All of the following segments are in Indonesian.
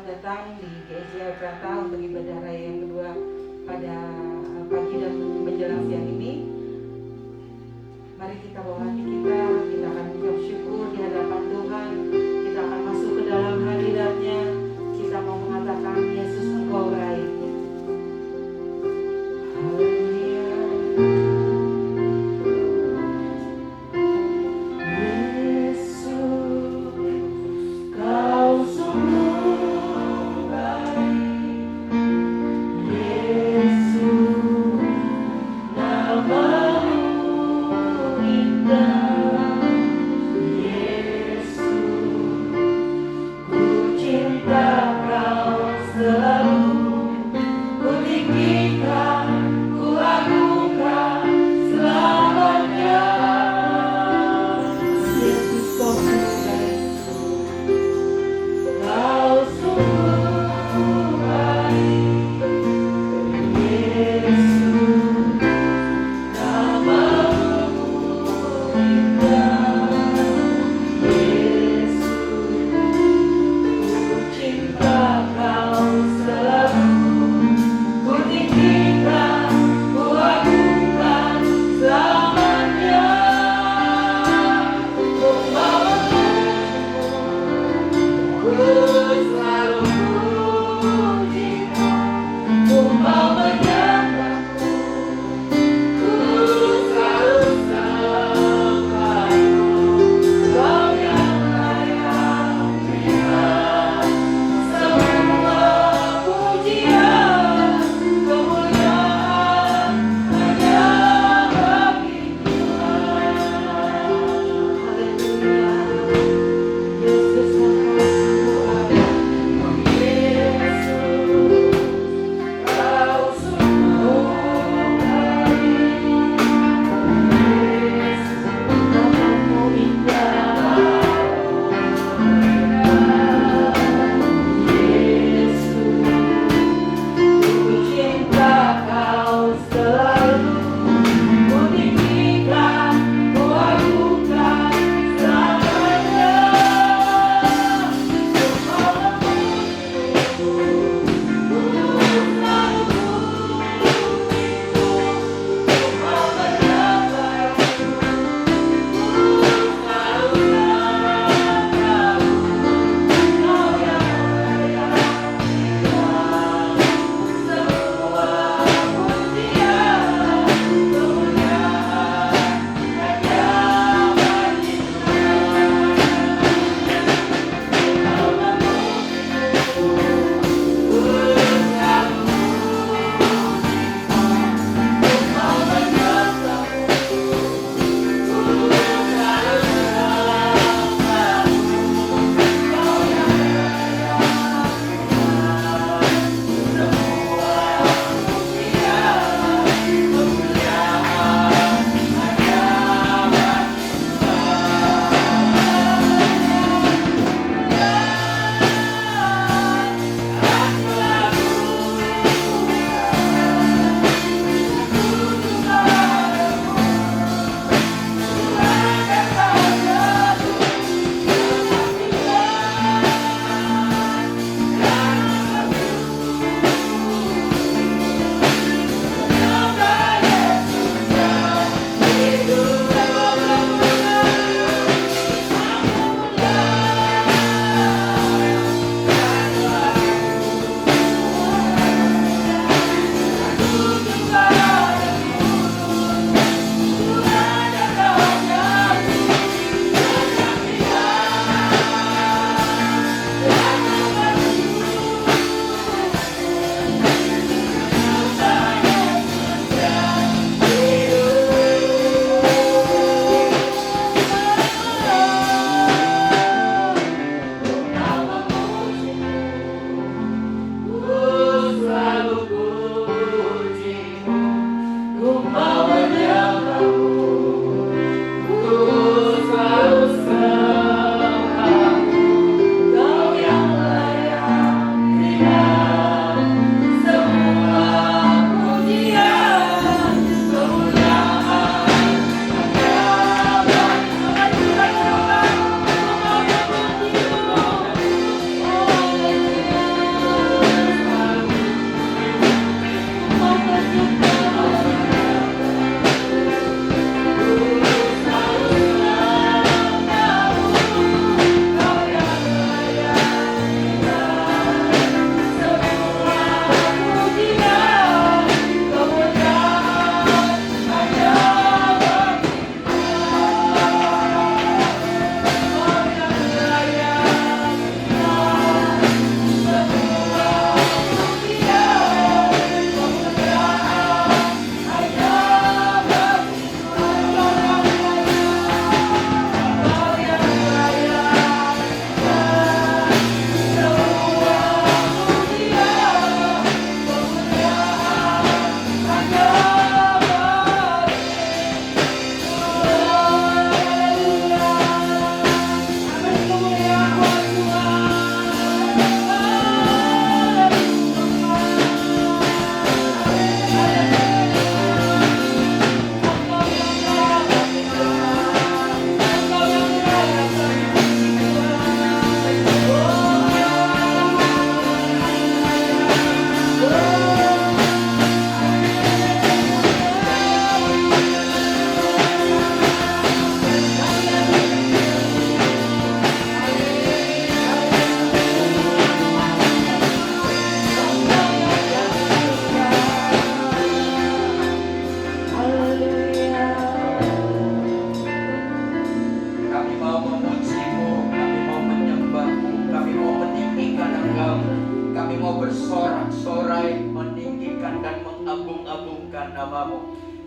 datang di GSJ Prata untuk ibadah raya yang kedua pada pagi dan menjelang siang ini. Mari kita bawa hati kita akan mengucap syukur di hadapan Tuhan. Kita akan masuk ke dalam hadirat-Nya. Kita mau mengatakan, Yesus Engkau baik. Haleluya. Ku tinggikan, ku agungkan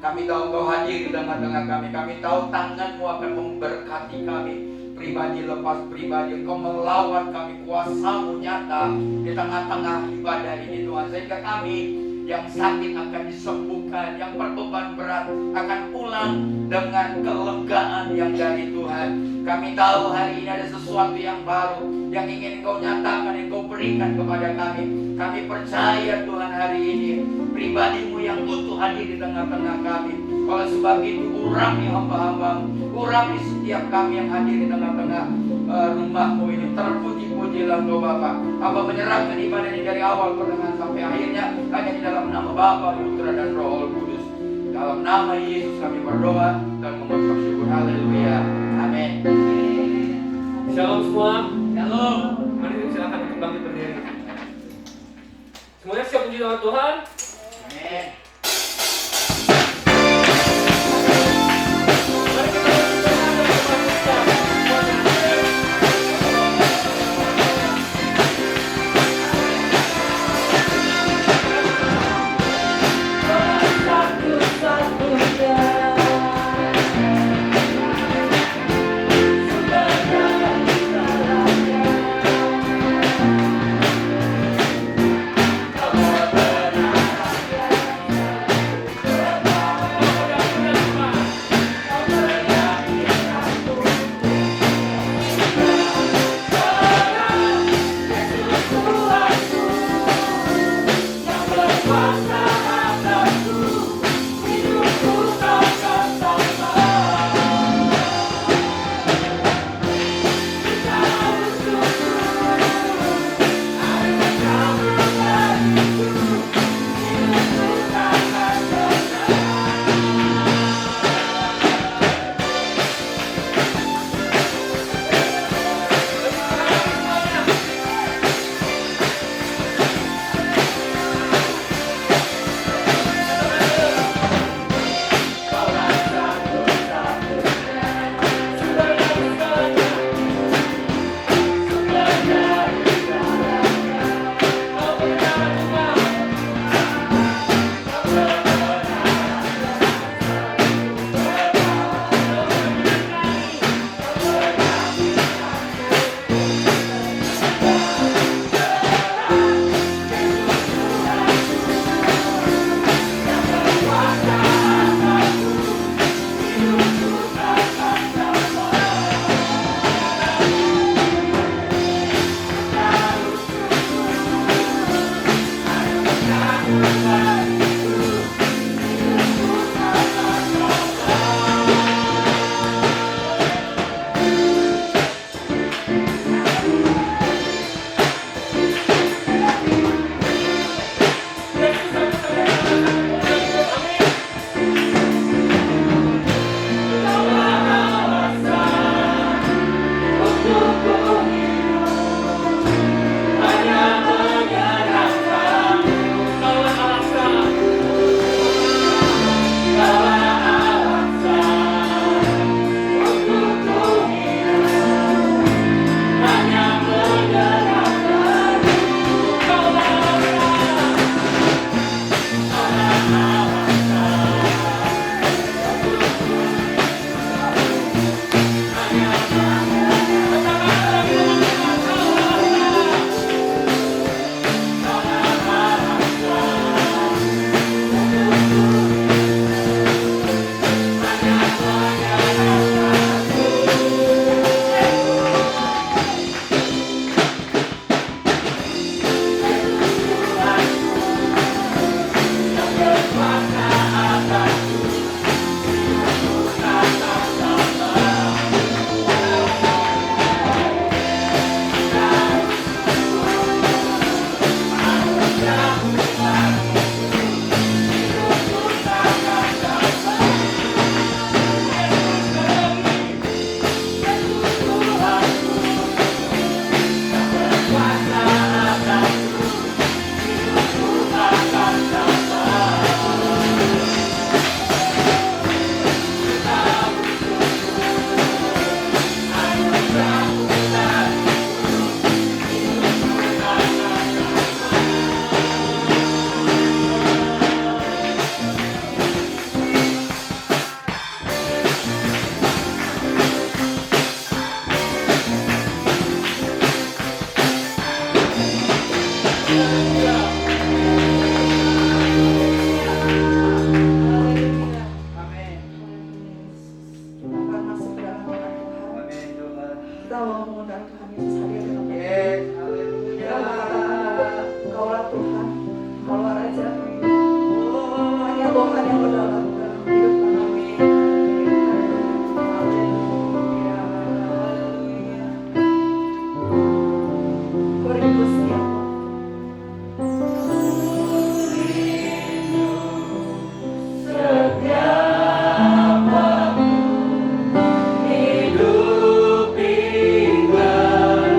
Kami tahu Engkau hadir di tengah-tengah kami. Kami tahu tangan-Mu akan memberkati kami. Pribadi lepas pribadi, Engkau melawat kami, kuasa-Mu nyata di tengah-tengah ibadah ini Tuhan. Sehingga kami yang sakit akan disembuhkan, yang berbeban berat akan pulang dengan kelegaan yang dari Tuhan. Kami tahu hari ini ada sesuatu yang baru yang ingin Engkau nyatakan, Engkau berikan kepada kami. Kami percaya Tuhan hari ini pribadi-Mu yang utuh hadir di tengah-tengah kami. Oleh sebab itu urapi hamba-hamba-Mu, urapi setiap kami yang hadir di tengah-tengah rumah-Mu ini. Terpuji-pujilah Engkau Bapa. Hamba menyerahkan ibadah ini dari awal pertengahan sampai akhirnya hanya di dalam nama Bapa, Putra dan Roh Kudus. Dalam nama Yesus kami berdoa dan mengucap syukur. Haleluya. Amin. Shalom semua. Shalom. Mari silakan untuk bangkit berdiri. Semuanya siap puji nama Tuhan. Amin. Mari kita berdoa dan berdoa. Satu-satunya mau mengundang Tuhan Yesus hadir dalam hidup. Yes, Dalam haleluya. kata-kata Kaulah Tuhan, Kaulah Raja, hanya Tuhan yang berdalam dalam hidup kami. Haleluya, haleluya. Kau rindu setiap Hidup tinggal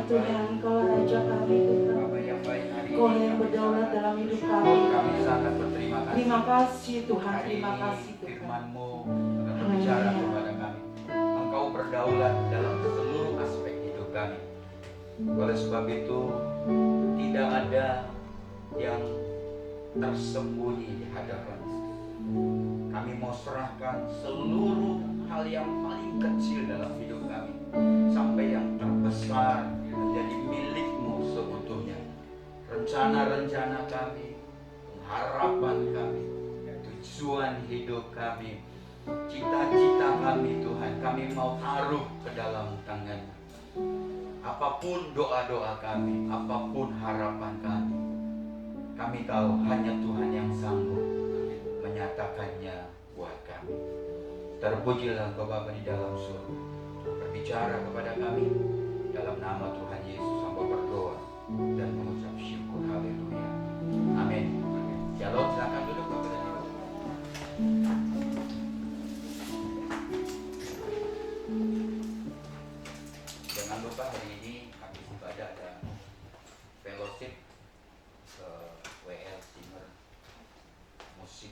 Tuhan, Engkau Raja kami Tuhan. Bapa yang baik hari Engkau ini yang kami berdaulat sangat dalam hidup bersyukur, kami. kami sangat berterima kasih. Terima kasih Tuhan, Hari terima ini kasih Tuhan. firman-Mu akan berbicara kepada kami. Engkau berdaulat dalam seluruh aspek hidup kami. Oleh sebab itu, tidak ada yang tersembunyi di hadapan Kristus. Kami mau serahkan seluruh hal yang paling kecil dalam hidup kami sampai yang terbesar menjadi milik-Mu seutuhnya. Rencana-rencana kami, harapan kami, tujuan hidup kami, cita-cita kami Tuhan, kami mau taruh ke dalam tangan-Mu. Apapun doa-doa kami, apapun harapan kami tahu hanya Tuhan yang sanggup menyatakannya buat kami. Terpujilah Engkau Bapa di dalam surga, berbicara kepada kami dalam nama Tuhan Yesus. Hamba berdoa dan mengucap syukur. Haleluya. Amin. Shalom. Silakan duduk Bapak dan Ibu. Jangan lupa hari ini habis ibadah ada fellowship WL Singer musik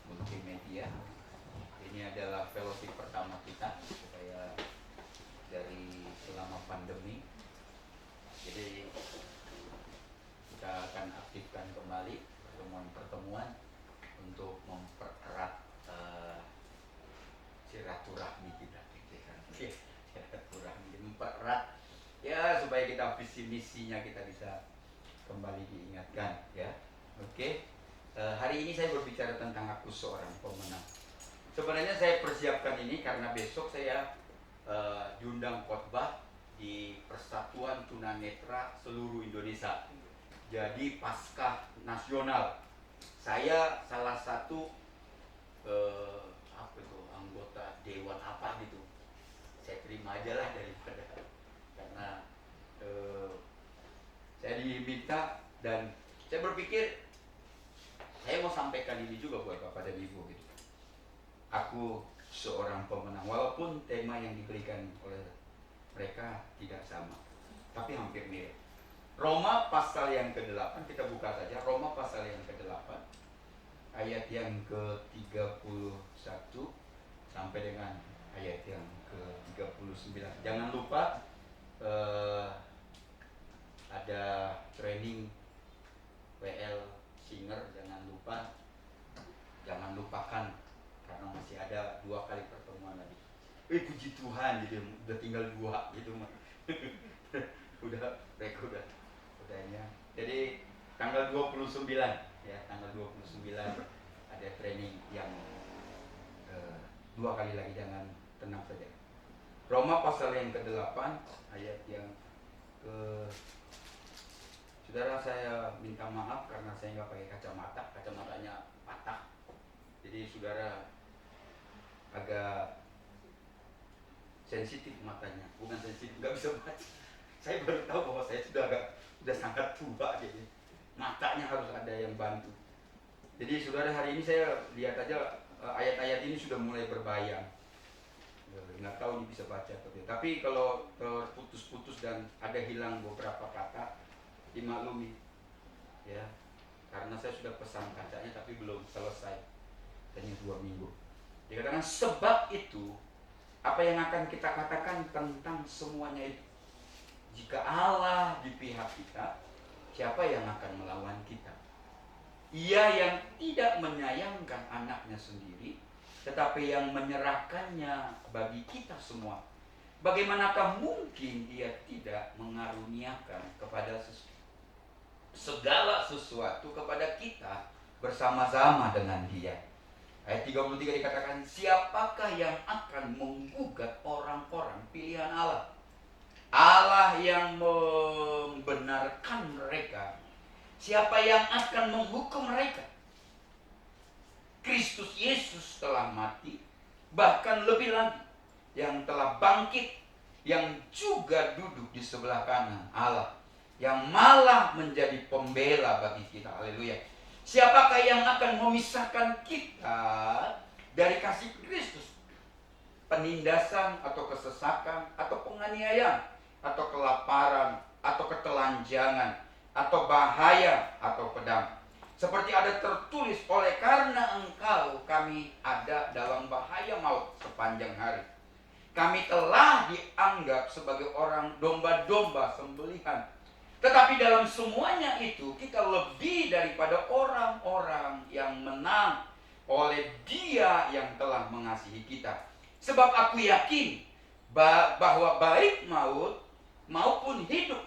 multimedia. Ini adalah fellowship pertama kita supaya dari selama pandemi. Jadi kita akan aktifkan kembali pertemuan-pertemuan untuk mempererat silaturahmi kita, silaturahmi, mempererat ya supaya kita visi misinya kita bisa kembali diingatkan ya. Oke. Hari ini saya berbicara tentang aku seorang pemenang. Sebenarnya saya persiapkan ini karena besok saya diundang khotbah di Persatuan Tunanetra seluruh Indonesia. Jadi Paskah Nasional. Saya salah satu anggota dewan apa gitu. Saya terima aja lah daripada karena saya diminta dan saya berpikir saya mau sampaikan ini juga buat Bapak dan Ibu gitu. Aku seorang pemenang, walaupun tema yang diberikan oleh mereka tidak sama, tapi hampir mirip. Roma pasal yang ke-8, kita buka saja Roma pasal yang ke-8 ayat yang ke-31 sampai dengan ayat yang ke-39. Jangan lupa ada training WL Singer, jangan lupakan karena masih ada 2 kali pertemuan lagi. Puji Tuhan, jadi udah tinggal 2 gitu mah. mereka udahnya. Jadi tanggal 29 ya, tanggal 29 ada training yang 2 kali lagi, jangan, tenang saja. Roma pasal yang ke-8 ayat yang ke Saudara, saya minta maaf karena saya nggak pakai kacamata, kacamatanya patah. Jadi saudara agak sensitif matanya, bukan sensitif, nggak bisa baca. Saya baru tahu bahwa saya sudah sangat tua, jadi matanya harus ada yang bantu. Jadi saudara, hari ini saya lihat aja ayat-ayat ini sudah mulai berbayang. Nggak tahu ini bisa baca atau tidak. Tapi kalau terputus-putus dan ada hilang beberapa kata, dimaklumi ya, karena saya sudah pesan kacanya tapi belum selesai, hanya 2 minggu. Dikatakan sebab itu apa yang akan kita katakan tentang semuanya itu, jika Allah di pihak kita, siapa yang akan melawan kita? Ia yang tidak menyayangkan anaknya sendiri, tetapi yang menyerahkannya bagi kita semua, bagaimanakah mungkin dia tidak mengaruniakan kepada segala sesuatu kepada kita bersama-sama dengan dia. Ayat 33 dikatakan, siapakah yang akan menggugat orang-orang pilihan Allah? Allah yang membenarkan mereka. Siapa yang akan menghukum mereka? Kristus Yesus telah mati, bahkan lebih lagi, yang telah bangkit, yang juga duduk di sebelah kanan Allah, yang malah menjadi pembela bagi kita. Haleluya. Siapakah yang akan memisahkan kita dari kasih Kristus? Penindasan atau kesesakan atau penganiayaan, atau kelaparan, atau ketelanjangan, atau bahaya, atau pedang. Seperti ada tertulis, oleh karena engkau kami ada dalam bahaya maut sepanjang hari. Kami telah dianggap sebagai orang domba-domba sembelihan. Tetapi dalam semuanya itu kita lebih daripada orang-orang yang menang oleh Dia yang telah mengasihi kita. Sebab aku yakin bahwa baik maut maupun hidup,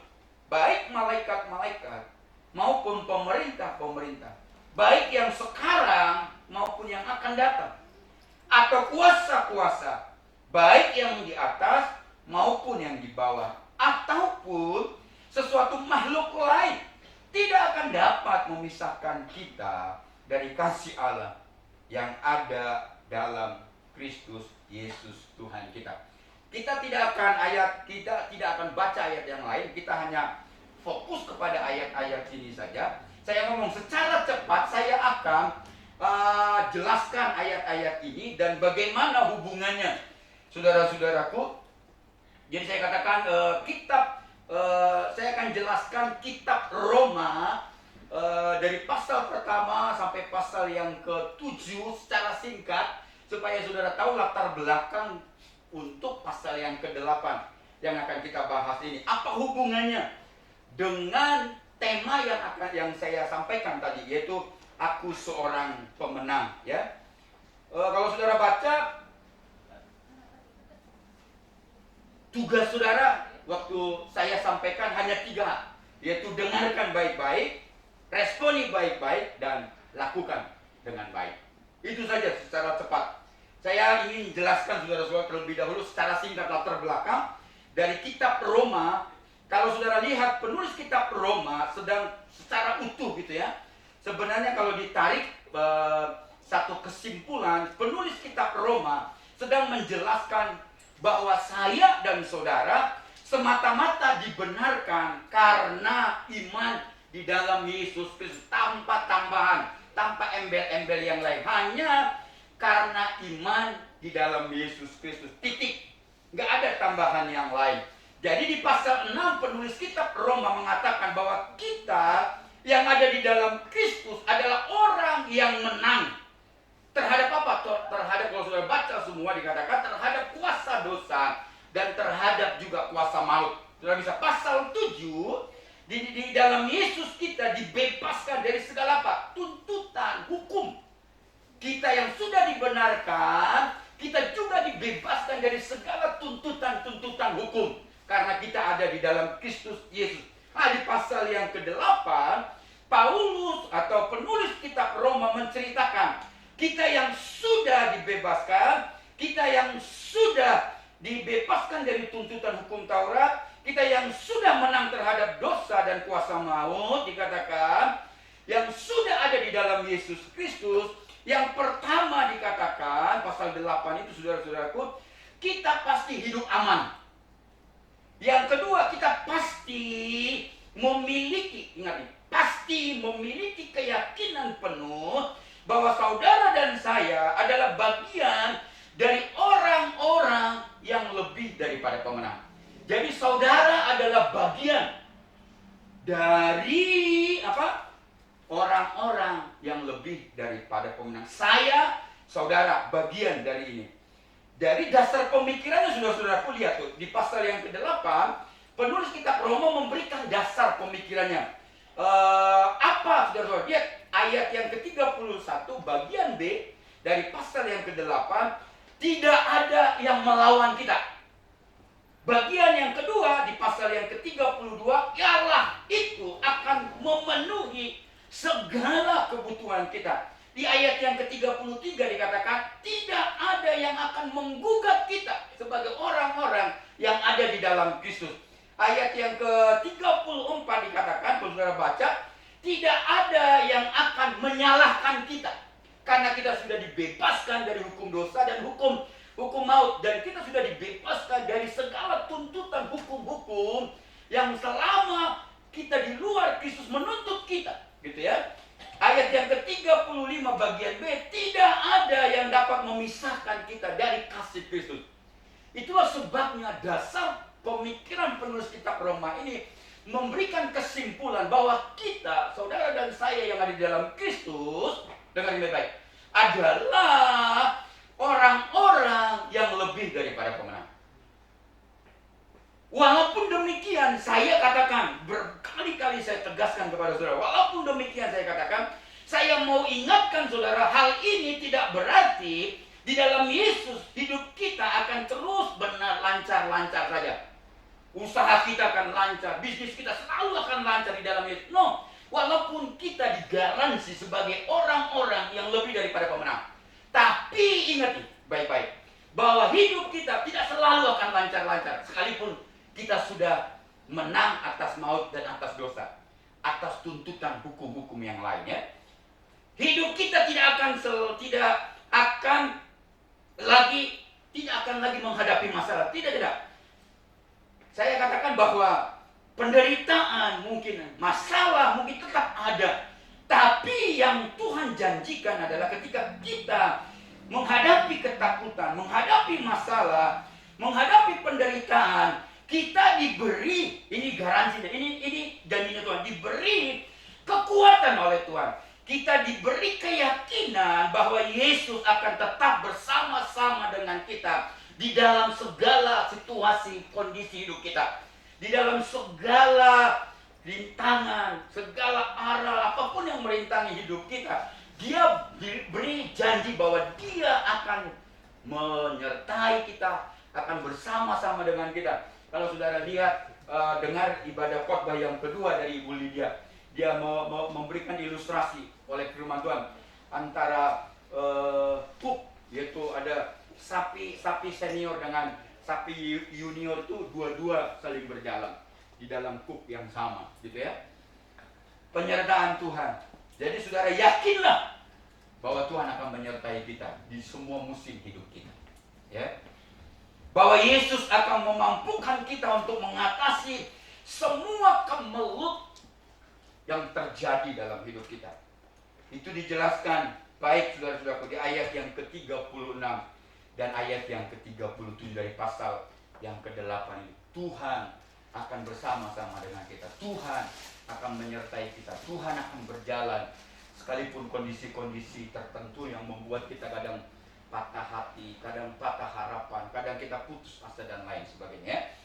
baik malaikat-malaikat maupun pemerintah-pemerintah, baik yang sekarang maupun yang akan datang, atau kuasa-kuasa, baik yang di atas maupun yang di bawah, ataupun sesuatu makhluk lain, tidak akan dapat memisahkan kita dari kasih Allah yang ada dalam Kristus Yesus Tuhan kita. Kita tidak akan baca ayat yang lain, kita hanya fokus kepada ayat-ayat ini saja. Saya ngomong secara cepat, saya akan jelaskan ayat-ayat ini dan bagaimana hubungannya, saudara-saudaraku. Jadi saya katakan saya akan jelaskan kitab Roma dari pasal pertama sampai pasal yang ke-7 secara singkat, supaya saudara tahu latar belakang untuk pasal yang ke-8 yang akan kita bahas ini. Apa hubungannya dengan tema yang saya sampaikan tadi, yaitu aku seorang pemenang, ya. Kalau saudara baca, tugas saudara waktu saya sampaikan hanya 3, yaitu dengarkan baik-baik, responi baik-baik, dan lakukan dengan baik. Itu saja secara cepat. Saya ingin jelaskan saudara-saudara terlebih dahulu secara singkat latar belakang dari kitab Roma. Kalau saudara lihat penulis kitab Roma sedang secara utuh gitu ya. Sebenarnya kalau ditarik satu kesimpulan, penulis kitab Roma sedang menjelaskan bahwa saya dan saudara semata-mata dibenarkan karena iman di dalam Yesus Kristus, tanpa tambahan, tanpa embel-embel yang lain, hanya karena iman di dalam Yesus Kristus, titik. Nggak ada tambahan yang lain. Jadi di pasal 6 penulis kitab Roma mengatakan bahwa kita yang ada di dalam Kristus adalah orang yang menang. Terhadap apa? Terhadap, kalau sudah baca semua dikatakan terhadap kuasa dosa dan terhadap juga kuasa maut. Sudah bisa pasal 7, di dalam Yesus kita dibebaskan dari segala apa? Tuntutan hukum. Kita yang sudah dibenarkan, kita juga dibebaskan dari segala tuntutan-tuntutan hukum. Karena kita ada di dalam Kristus Yesus. Nah, di pasal yang ke-8, Paulus atau penulis kitab Roma menceritakan, kita yang sudah dibebaskan, kita yang sudah dibebaskan dari tuntutan hukum Taurat, kita yang sudah menang terhadap dosa dan kuasa maut, dikatakan, yang sudah ada di dalam Yesus Kristus. Yang pertama dikatakan, pasal 8 itu saudara-saudaraku, kita pasti hidup aman. Yang kedua, kita pasti memiliki, ingat nih, pasti memiliki keyakinan penuh bahwa saudara dan saya adalah bagian dari orang-orang yang lebih daripada pemenang. Jadi saudara adalah bagian dari apa? Orang-orang yang lebih daripada pemenang. Saya, saudara, bagian dari ini. Dari dasar pemikirannya sudah saudaraku lihat tuh, di pasal yang ke-8, penulis kitab Roma memberikan dasar pemikirannya. Apa saudara-saudara? Lihat ayat yang ke-31 bagian B dari pasal yang ke-8, tidak ada yang melawan kita. Bagian yang kedua di pasal yang ke-32, Allah itu akan memenuhi segala kebutuhan kita. Di ayat yang ke-33 dikatakan, tidak ada yang akan menggugat kita sebagai orang-orang yang ada di dalam Kristus. Ayat yang ke-34 dikatakan, kalau saudara baca, tidak ada yang akan menyalahkan kita. Karena kita sudah dibebaskan dari hukum dosa dan hukum maut. Dan kita sudah dibebaskan dari segala tuntutan hukum-hukum yang selama kita di luar Kristus menuntut kita. Gitu ya. Ayat yang ke-35 bagian B, tidak ada yang dapat memisahkan kita dari kasih Kristus. Itulah sebabnya dasar pemikiran penulis kitab Roma ini memberikan kesimpulan bahwa kita, saudara dan saya yang ada di dalam Kristus, dengar ini baik, adalah orang-orang yang lebih daripada pemenang. Walaupun demikian, saya katakan, berkali-kali saya tegaskan kepada saudara, walaupun demikian saya katakan, saya mau ingatkan saudara, hal ini tidak berarti di dalam Yesus hidup kita akan terus benar lancar-lancar saja. Usaha kita akan lancar, bisnis kita selalu akan lancar di dalam Yesus. No, walaupun kita digaransi sebagai orang-orang yang lebih daripada pemenang. Tapi ingat baik-baik, bahwa hidup kita tidak selalu akan lancar-lancar. Sekalipun kita sudah menang atas maut dan atas dosa, atas tuntutan hukum-hukum yang lainnya. Hidup kita tidak akan lagi menghadapi masalah. Tidak. Saya katakan bahwa penderitaan mungkin, masalah mungkin tetap ada. Tapi yang Tuhan janjikan adalah ketika kita menghadapi ketakutan, menghadapi masalah, menghadapi penderitaan, kita diberi, ini garansinya, ini janjinya Tuhan, diberi kekuatan oleh Tuhan. Kita diberi keyakinan bahwa Yesus akan tetap bersama-sama dengan kita di dalam segala situasi kondisi hidup kita, di dalam segala rintangan, segala arah apapun yang merintangi hidup kita. Dia beri janji bahwa Dia akan menyertai kita, akan bersama-sama dengan kita. Kalau saudara lihat, dengar ibadah khotbah yang kedua dari Ibu Lydia, dia memberikan ilustrasi oleh firman Tuhan antara kuk, yaitu ada sapi senior dengan sapi junior, itu dua-dua saling berjalan di dalam kuk yang sama, gitu ya. Penyertaan Tuhan. Jadi saudara yakinlah bahwa Tuhan akan menyertai kita di semua musim hidup kita, ya. Bahwa Yesus akan memampukan kita untuk mengatasi semua kemelut yang terjadi dalam hidup kita. Itu dijelaskan baik saudara-saudaraku di ayat yang ke-36 dan ayat yang ke-37 dari pasal yang ke-8 ini. Tuhan akan bersama-sama dengan kita. Tuhan akan menyertai kita. Tuhan akan berjalan sekalipun kondisi-kondisi tertentu yang membuat kita kadang patah hati, kadang patah harapan, kadang kita putus asa dan lain sebagainya.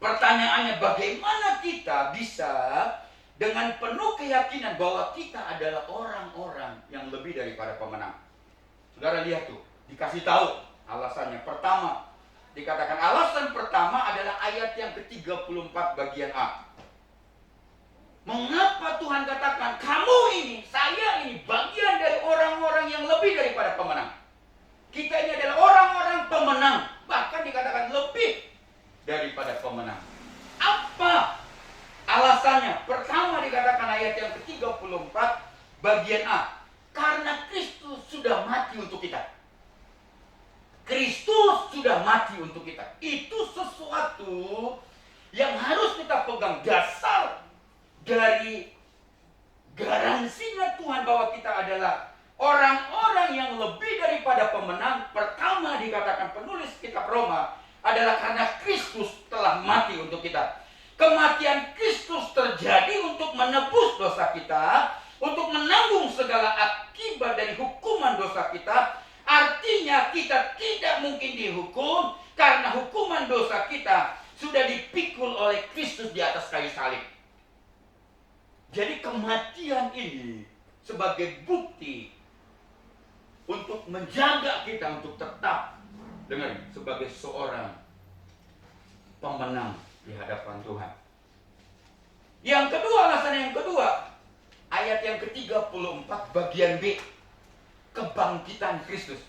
Pertanyaannya, bagaimana kita bisa dengan penuh keyakinan bahwa kita adalah orang-orang yang lebih daripada pemenang? Saudara lihat tuh, dikasih tahu alasannya. Pertama, dikatakan alasan pertama adalah ayat yang ke-34 bagian A. Mengapa Tuhan katakan, kamu ini, saya ini bagian dari orang-orang yang lebih daripada pemenang? Kita ini adalah orang-orang pemenang, bahkan dikatakan lebih daripada pemenang. Apa alasannya? Pertama dikatakan ayat yang ke-34 bagian A, karena Kristus sudah mati untuk kita. Kristus sudah mati untuk kita. Itu sesuatu yang harus kita pegang, dasar dari garansinya Tuhan bahwa kita adalah orang-orang yang lebih daripada pemenang. Pertama dikatakan penulis kitab Roma adalah karena Kristus telah mati untuk kita. Kematian Kristus terjadi untuk menebus dosa kita, untuk menanggung segala akibat dari hukuman dosa kita. Artinya kita tidak mungkin dihukum karena hukuman dosa kita sudah dipikul oleh Kristus di atas kayu salib. Jadi kematian ini sebagai bukti untuk menjaga kita untuk tetap sebagai seorang pemenang di hadapan Tuhan. Yang kedua, alasan yang kedua, ayat yang ke-34 bagian B, kebangkitan Kristus.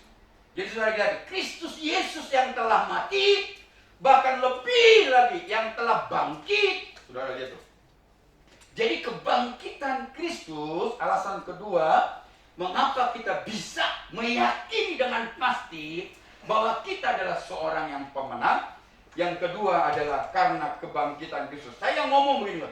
Jadi saudara lihat, Kristus Yesus yang telah mati, bahkan lebih lagi yang telah bangkit. Saudara lihat tuh. Jadi kebangkitan Kristus, alasan kedua, mengapa kita bisa meyakini dengan pasti bahwa kita adalah seorang yang pemenang. Yang kedua adalah karena kebangkitan Kristus. Saya ngomong begini,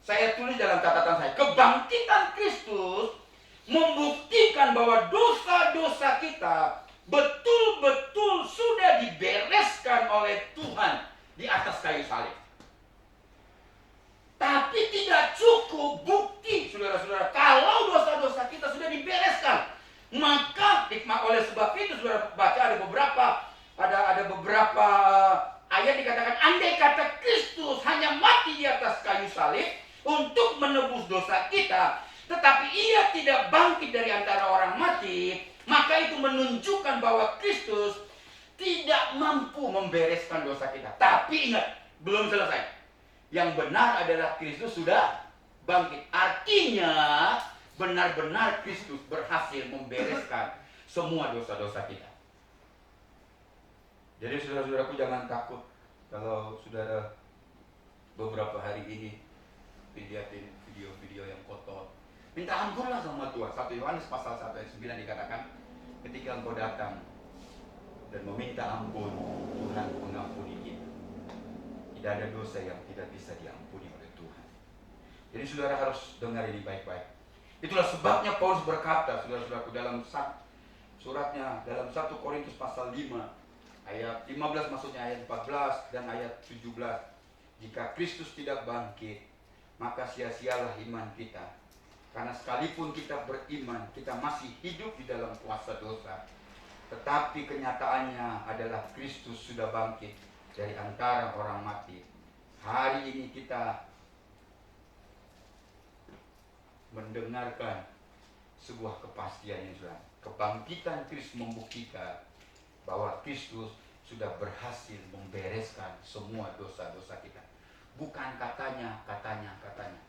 saya tulis dalam catatan saya, kebangkitan Kristus membuktikan bahwa dosa-dosa kita betul-betul sudah dibereskan oleh Tuhan di atas kayu salib. Tapi tidak cukup bukti, saudara-saudara, kalau dosa-dosa kita sudah dibereskan. Maka oleh sebab itu, saudara baca ada beberapa ayat dikatakan, andai kata Kristus hanya mati di atas kayu salib untuk menebus dosa kita, tetapi ia tidak bangkit dari antara orang mati, maka itu menunjukkan bahwa Kristus tidak mampu membereskan dosa kita. Tapi ingat, belum selesai. Yang benar adalah Kristus sudah bangkit. Artinya benar-benar Kristus berhasil membereskan semua dosa-dosa kita. Jadi saudara-saudaraku, jangan takut kalau saudara beberapa hari ini lihatin video-video yang kotor. Minta ampunlah sama Tuhan. 1 Yohanes pasal 1 ayat 9 dikatakan, ketika engkau datang dan meminta ampun, Tuhan mengampuni kita. Tidak ada dosa yang tidak bisa diampuni oleh Tuhan. Jadi saudara harus dengar ini baik-baik. Itulah sebabnya Paulus berkata, saudara-saudaraku, dalam suratnya dalam 1 Korintus pasal 5 ayat 15, maksudnya ayat 14 dan ayat 17. Jika Kristus tidak bangkit, maka sia-sialah iman kita. Karena sekalipun kita beriman, kita masih hidup di dalam kuasa dosa. Tetapi kenyataannya adalah Kristus sudah bangkit dari antara orang mati. Hari ini kita mendengarkan sebuah kepastian yang sudah. Kebangkitan Kristus membuktikan bahwa Kristus sudah berhasil membereskan semua dosa-dosa kita. Bukan katanya,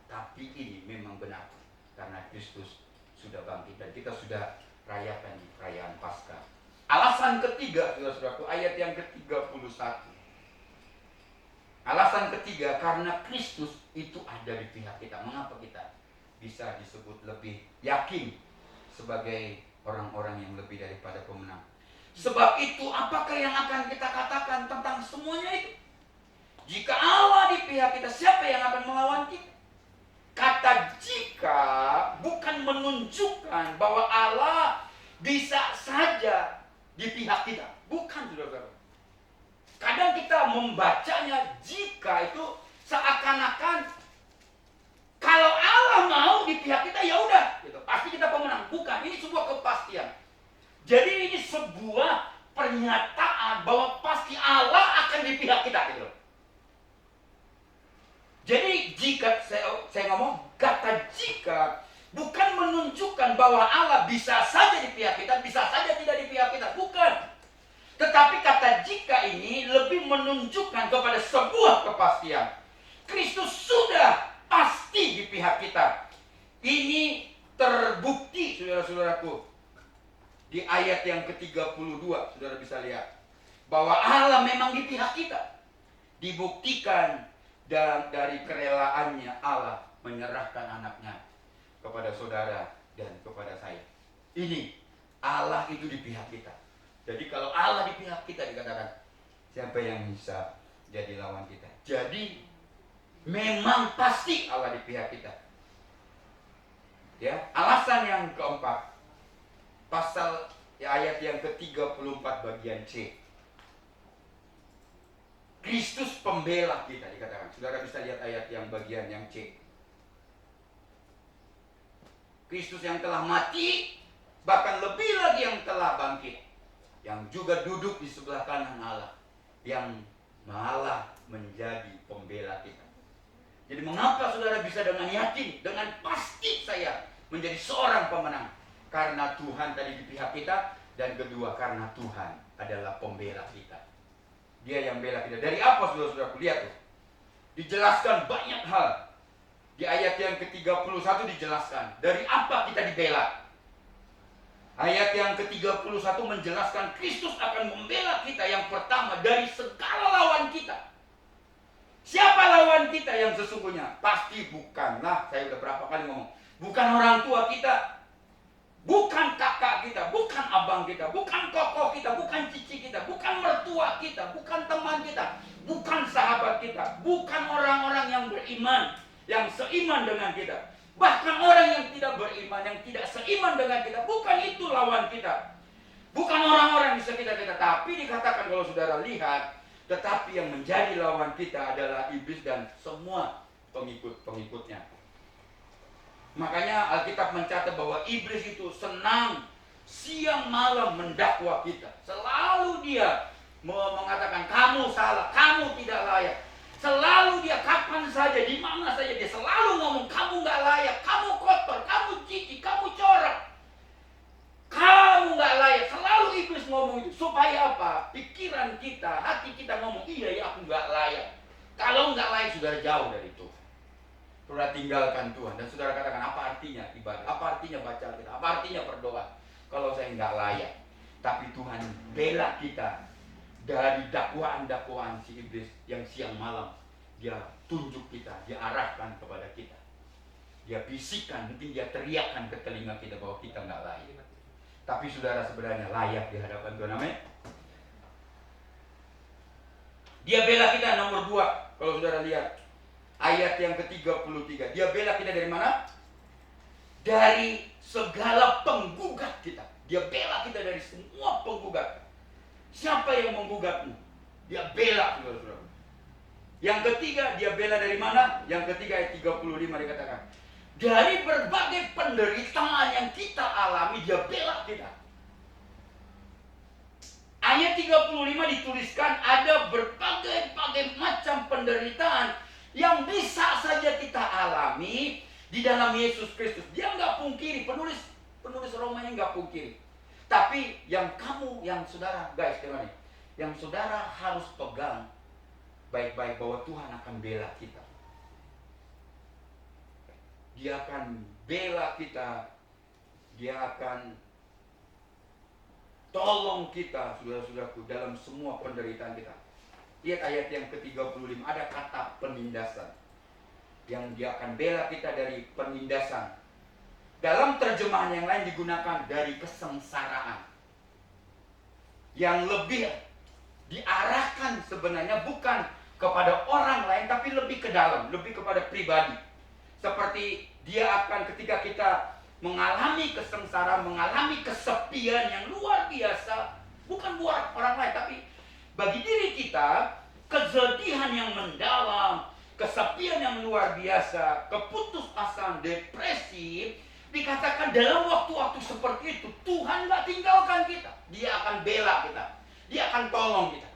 tapi ini memang benar. Karena Kristus sudah bangkit dan kita sudah rayakan di perayaan Paskah. Alasan ketiga, saudara-saudaraku, ayat yang ke-31. Alasan ketiga, karena Kristus itu ada di pihak kita. Mengapa kita bisa disebut lebih yakin sebagai orang-orang yang lebih daripada pemenang? Sebab itu, apakah yang akan kita katakan tentang semuanya itu? Jika Allah di pihak kita, siapa yang akan melawan kita? Kata jika bukan menunjukkan bahwa Allah bisa saja di pihak kita. Bukan, saudara-saudara. Kadang kita membacanya jika itu seakan-akan kalau Allah mau di pihak kita, ya udah, gitu. Pasti kita pemenang. Bukan, ini sebuah kepastian. Jadi ini sebuah pernyataan bahwa pasti Allah akan di pihak kita, gitu. Jadi jika saya ngomong kata jika bukan menunjukkan bahwa Allah bisa saja di pihak kita, bisa saja tidak di pihak kita, bukan. Tetapi kata jika ini lebih menunjukkan kepada sebuah kepastian. Kristus sudah pasti di pihak kita. Ini terbukti, saudara-saudaraku, di ayat yang ke-32, saudara bisa lihat bahwa Allah memang di pihak kita. Dibuktikan dan dari kerelaannya Allah menyerahkan anaknya kepada saudara dan kepada saya. Ini Allah itu di pihak kita. Jadi kalau Allah di pihak kita, dikatakan siapa yang bisa jadi lawan kita? Jadi memang pasti Allah di pihak kita. Ya, alasan yang keempat, pasal ayat yang ke-34 bagian C. Kristus pembela kita, dikatakan. Saudara bisa lihat ayat yang bagian yang C. Kristus yang telah mati, bahkan lebih lagi yang telah bangkit, yang juga duduk di sebelah kanan Allah, yang malah menjadi pembela kita. Jadi mengapa saudara bisa dengan yakin, dengan pasti saya menjadi seorang pemenang? Karena Tuhan tadi di pihak kita, dan kedua karena Tuhan adalah pembela kita. Dia yang bela kita. Dari apa, saudara-saudara? Lihat tuh. Dijelaskan banyak hal. Di ayat yang ke-31 dijelaskan dari apa kita dibela. Ayat yang ke-31 menjelaskan Kristus akan membela kita yang pertama dari segala lawan kita. Siapa lawan kita yang sesungguhnya? Pasti bukanlah, saya udah berapa kali ngomong, bukan orang tua kita, bukan kakak kita, bukan abang kita, bukan koko kita, bukan cici kita, bukan mertua kita, bukan teman kita, bukan sahabat kita, bukan orang-orang yang beriman, yang seiman dengan kita. Bahkan orang yang tidak beriman, yang tidak seiman dengan kita, bukan itu lawan kita. Bukan orang-orang di sekitar kita, tapi dikatakan kalau saudara lihat, tetapi yang menjadi lawan kita adalah iblis dan semua pengikut-pengikutnya. Makanya Alkitab mencatat bahwa iblis itu senang siang malam mendakwa kita. Selalu dia mengatakan kamu salah, kamu tidak layak. Selalu dia kapan saja, di mana saja dia selalu ngomong kamu nggak layak, kamu kotor, kamu cici, kamu corak. Kamu nggak layak. Selalu iblis ngomong itu. Supaya apa? Pikiran kita, hati kita ngomong, iya ya aku nggak layak. Kalau nggak layak, saudara jauh dari Tuhan. Saudara tinggalkan Tuhan. Dan saudara katakan, apa artinya ibadah? Apa artinya baca kita? Apa artinya berdoa? Kalau saya nggak layak. Tapi Tuhan bela kita dari dakwaan-dakwaan si iblis yang siang malam. Dia tunjuk kita, dia arahkan kepada kita. Dia bisikkan, mungkin dia teriakkan ke telinga kita bahwa kita nggak layak. Tapi saudara sebenarnya layak di hadapan Tuhan. Amin. Dia bela kita nomor 2. Kalau saudara lihat ayat yang ke-33. Dia bela kita dari mana? Dari segala penggugat kita. Dia bela kita dari semua penggugat. Siapa yang menggugatmu? Dia bela, saudara-saudara. Yang ketiga, dia bela dari mana? Yang ketiga ayat 35 dikatakan, dari berbagai penderitaan yang kita alami, dia bela kita. Ayat 35 dituliskan ada berbagai macam penderitaan yang bisa saja kita alami di dalam Yesus Kristus. Dia nggak pungkiri, penulis Roma ini nggak pungkiri. Tapi yang kamu, yang saudara, guys, dengar nih, yang saudara harus pegang baik-baik bahwa Tuhan akan bela kita. Dia akan bela kita. Dia akan tolong kita, saudara-saudaraku, dalam semua penderitaan kita. Lihat ayat yang ke-35, ada kata penindasan. Yang dia akan bela kita dari penindasan. Dalam terjemahan yang lain digunakan dari kesengsaraan. Yang lebih diarahkan sebenarnya bukan kepada orang lain, tapi lebih ke dalam, lebih kepada pribadi. Seperti dia akan ketika kita mengalami kesengsaraan, mengalami kesepian yang luar biasa, bukan buat orang lain, tapi bagi diri kita, kesedihan yang mendalam, kesepian yang luar biasa, keputusasaan, depresi, dikatakan dalam waktu-waktu seperti itu, Tuhan gak tinggalkan kita. Dia akan bela kita. Dia akan tolong kita.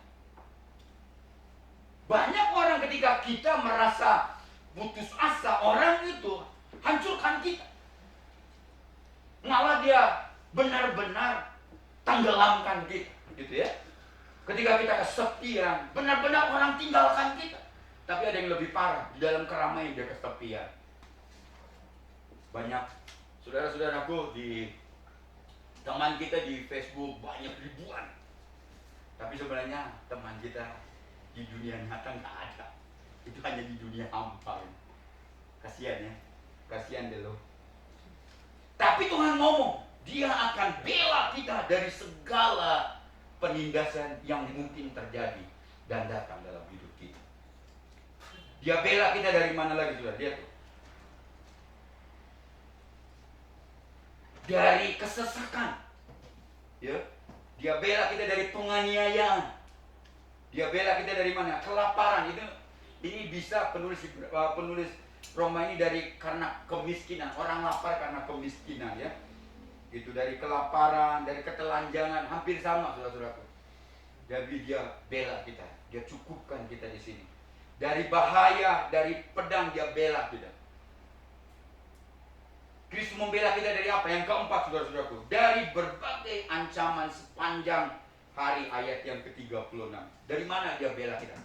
Banyak orang ketika kita merasa putus asa, orang itu hancurkan kita. Malah dia benar-benar tenggelamkan kita, gitu ya. Ketika kita kesepian, benar-benar orang tinggalkan kita. Tapi ada yang lebih parah, di dalam keramaian dia kesepian. Banyak saudara-saudaraku di teman kita di Facebook banyak ribuan. Tapi sebenarnya teman kita di dunia nyata nggak ada. Itu hanya di dunia hampa. Kasihan ya, kasihan deh lo. Tapi Tuhan ngomong, dia akan bela kita dari segala penindasan yang mungkin terjadi dan datang dalam hidup kita. Dia bela kita dari mana lagi, sudah lihat tuh. Dari kesesakan, ya. Dia bela kita dari penganiayaan. Dia bela kita dari mana? Kelaparan. Ini bisa penulis Roma ini dari karena kemiskinan. Orang lapar karena kemiskinan, ya. Itu dari kelaparan, dari ketelanjangan, hampir sama, saudara-saudaraku. Jadi dia bela kita, dia cukupkan kita di sini. Dari bahaya, dari pedang dia bela kita. Kristus membela kita dari apa? Yang keempat, saudara-saudaraku, dari berbagai ancaman sepanjang hari, ayat yang ke-36. Dari mana dia bela kita?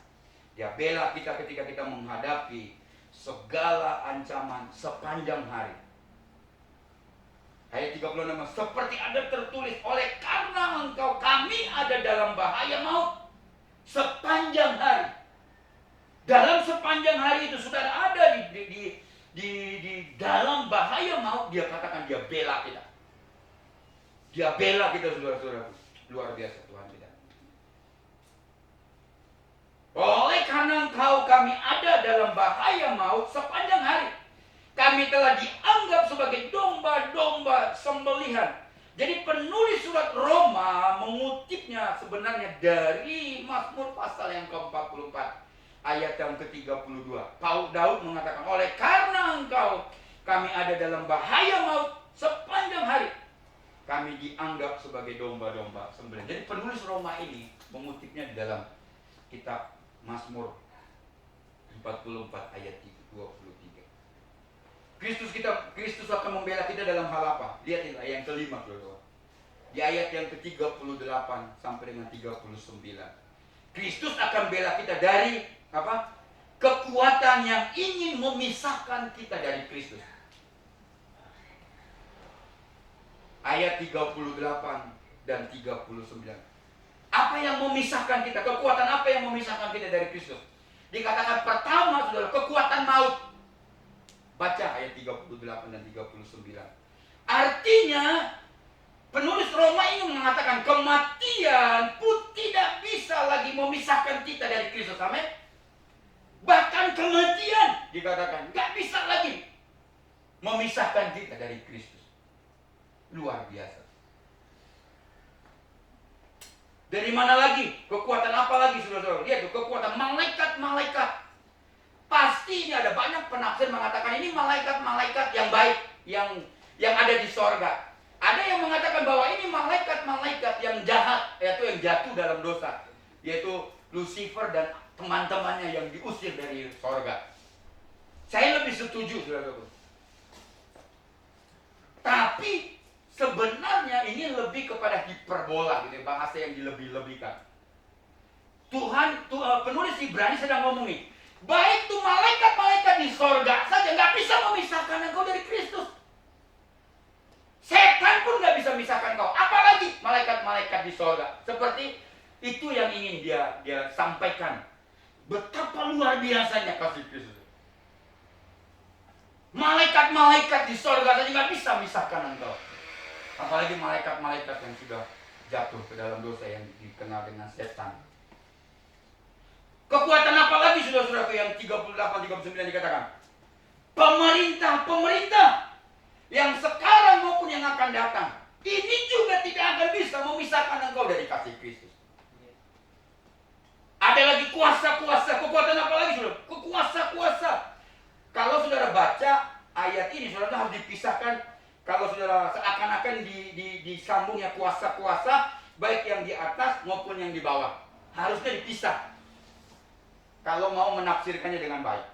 Dia bela kita ketika kita menghadapi segala ancaman sepanjang hari. Ayat 36, seperti ada tertulis, oleh karena engkau kami ada dalam bahaya maut sepanjang hari. Dalam sepanjang hari itu saudara ada di dalam bahaya maut, dia katakan dia bela kita. Dia bela kita, saudara-saudara. Luar biasa Tuhan kita. Oleh karena engkau kami ada dalam bahaya maut sepanjang hari. Kami telah dianggap sebagai domba-domba sembelihan Jadi penulis surat Roma mengutipnya sebenarnya dari Mazmur pasal yang ke-44 ayat yang ke-32. Daud mengatakan, oleh karena engkau kami ada dalam bahaya maut sepanjang hari, kami dianggap sebagai domba-domba sembelih. Jadi penulis Roma ini mengutipnya di dalam kitab Mazmur 44 ayat 23. Kristus akan membela kita dalam hal apa? Lihat ini yang kelima, saudara. Di ayat yang ke-38 sampai dengan 39. Kristus akan bela kita dari apa? Kekuatan yang ingin memisahkan kita dari Kristus. Ayat 38 dan 39. Apa yang memisahkan kita? Kekuatan apa yang memisahkan kita dari Kristus? Dikatakan pertama, saudara, kekuatan maut. Baca ayat 38 dan 39. Artinya, penulis Roma ini mengatakan kematian pun tidak bisa lagi memisahkan kita dari Kristus. Amin. Bahkan kematian dikatakan nggak bisa lagi memisahkan kita dari Kristus. Luar biasa. Dari mana lagi? Kekuatan apa lagi, saudara-saudara? Lihat tuh, kekuatan malaikat-malaikat. Pasti ini ada banyak penafsir mengatakan ini malaikat-malaikat yang baik, yang ada di sorga. Ada yang mengatakan bahwa ini malaikat-malaikat yang jahat, yaitu yang jatuh dalam dosa, yaitu Lucifer dan teman-temannya yang diusir dari sorga. Saya lebih setuju, saudara-saudara. Tapi sebenarnya ini lebih kepada hiperbola, gitu, bahasa yang dilebih-lebihkan. Penulis Ibrani sedang ngomong nih, baik tuh malaikat-malaikat di sorga saja nggak bisa memisahkan engkau dari Kristus. Setan pun nggak bisa memisahkan engkau, apalagi malaikat-malaikat di sorga. Seperti itu yang ingin dia sampaikan. Betapa luar biasanya kasih Kristus. Malaikat-malaikat di sorga saja nggak bisa memisahkan engkau, apalagi malaikat-malaikat yang sudah jatuh ke dalam dosa yang dikenal dengan setan. Kekuatan apa lagi, saudara-saudaraku, yang 38-39 dikatakan? Pemerintah yang sekarang maupun yang akan datang, ini juga tidak akan bisa memisahkan engkau dari kasih Kristus. Ada lagi kuasa-kuasa. Kekuatan apa lagi, saudara? Kuasa-kuasa. Kalau saudara baca ayat ini, saudara harus dipisahkan. Kalau saudara seakan-akan disambungnya kuasa-kuasa, baik yang di atas maupun yang di bawah, harusnya dipisah. Kalau mau menafsirkannya dengan baik.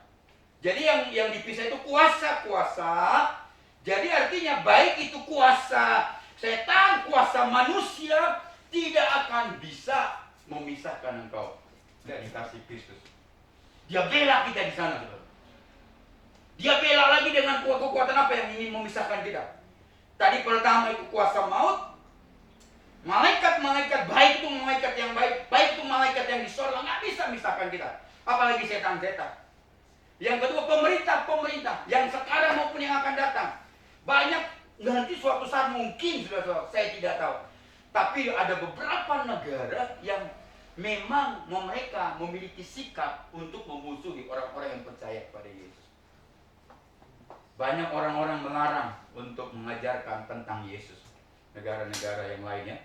Jadi yang dipisah itu kuasa-kuasa. Jadi artinya baik itu kuasa setan, kuasa manusia, tidak akan bisa memisahkan engkau dari kasih Kristus. Dia bela kita di sana, saudara. Dia bela lagi dengan kekuatan apa yang ingin memisahkan kita. Tadi pertama itu kuasa maut. Malaikat-malaikat, baik itu malaikat yang baik, baik itu malaikat yang di sorga, nggak bisa memisahkan kita. Apalagi setan-setan. Yang kedua, pemerintah yang sekarang maupun yang akan datang. Banyak nanti suatu saat mungkin sudah saya tidak tahu. Tapi ada beberapa negara yang memang mereka memiliki sikap untuk memusuhi orang-orang yang percaya kepada Yesus. Banyak orang-orang melarang untuk mengajarkan tentang Yesus. Negara-negara yang lainnya.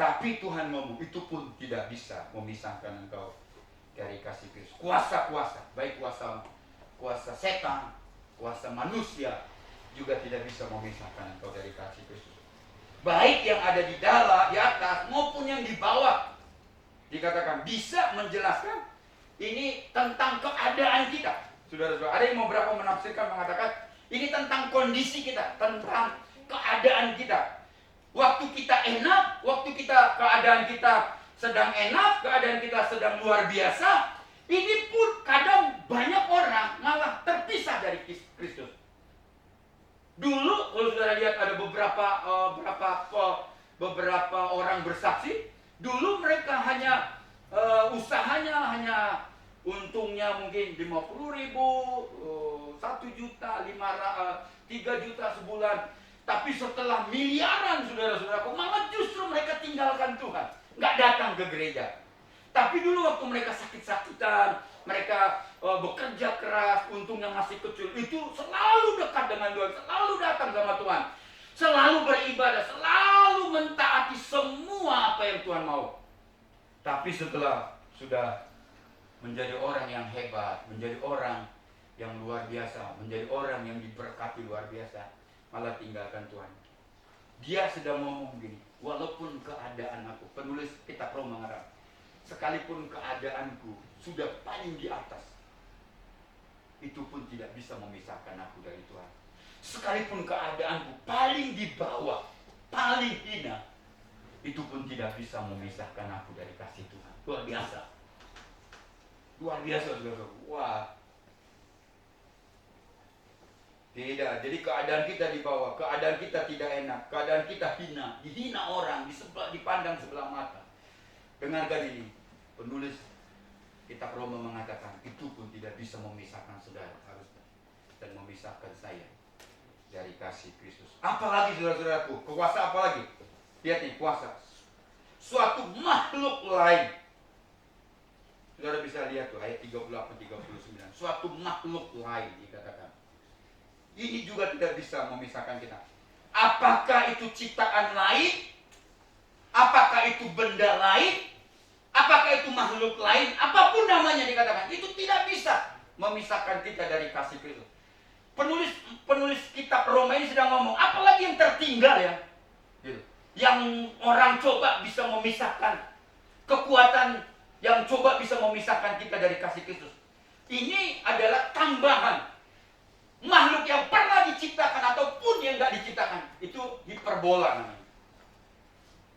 Tapi Tuhan ngomong, itu pun tidak bisa memisahkan engkau dari kasih Kristus. Kuasa-kuasa, baik kuasa setan, kuasa manusia, juga tidak bisa memisahkan engkau dari kasih Kristus. Baik yang ada di dalam, di atas, maupun yang di bawah. Dikatakan bisa menjelaskan ini tentang keadaan kita. Saudara-saudara, ada yang beberapa menafsirkan mengatakan ini tentang kondisi kita, tentang keadaan kita. Waktu kita enak, keadaan kita sedang enak, keadaan kita sedang luar biasa, ini pun kadang banyak orang malah terpisah dari Kristus. Dulu kalau saudara lihat ada beberapa orang bersaksi, dulu mereka hanya usahanya hanya untungnya mungkin 50.000, 1 juta, 3 juta sebulan. Tapi setelah miliaran, saudara-saudaraku, malah justru mereka tinggalkan Tuhan, nggak datang ke gereja. Tapi dulu waktu mereka sakit-sakitan, mereka bekerja keras, untungnya masih kecil, itu selalu dekat dengan Tuhan, selalu datang sama Tuhan. selalu beribadah, selalu mentaati semua apa yang Tuhan mau. Tapi setelah sudah menjadi orang yang hebat, menjadi orang yang luar biasa, menjadi orang yang diberkati luar biasa, malah tinggalkan Tuhan. Dia sedang ngomong begini, walaupun keadaan aku, penulis kitab Roma mengatakan, sekalipun keadaanku sudah paling di atas, itu pun tidak bisa memisahkan aku dari Tuhan. Sekalipun keadaanku paling di bawah, paling hina, itu pun tidak bisa memisahkan aku dari kasih Tuhan. Luar biasa. Luar biasa, saudara. Wah. Tidak, jadi keadaan kita di bawah, keadaan kita tidak enak, keadaan kita hina, dihina orang, dipandang sebelah mata. Dengarkan ini, penulis kitab Roma mengatakan, itu pun tidak bisa memisahkan saudara, harusnya, dan memisahkan saya dari kasih Kristus. Apalagi saudara-saudaraku, kuasa apalagi? Lihat nih, kuasa. Suatu makhluk lain. Saudara bisa lihat tuh ayat 38-39. Suatu makhluk lain dikatakan. Ini juga tidak bisa memisahkan kita. Apakah itu ciptaan lain? Apakah itu benda lain? Apakah itu makhluk lain? Apapun namanya dikatakan, itu tidak bisa memisahkan kita dari kasih Kristus. Penulis kitab Roma ini sedang ngomong, apalagi yang tertinggal ya, gitu. Yang orang coba bisa memisahkan, kekuatan yang coba bisa memisahkan kita dari kasih Kristus. Ini adalah tambahan. Makhluk yang pernah diciptakan ataupun yang tidak diciptakan, itu hiperbola namanya.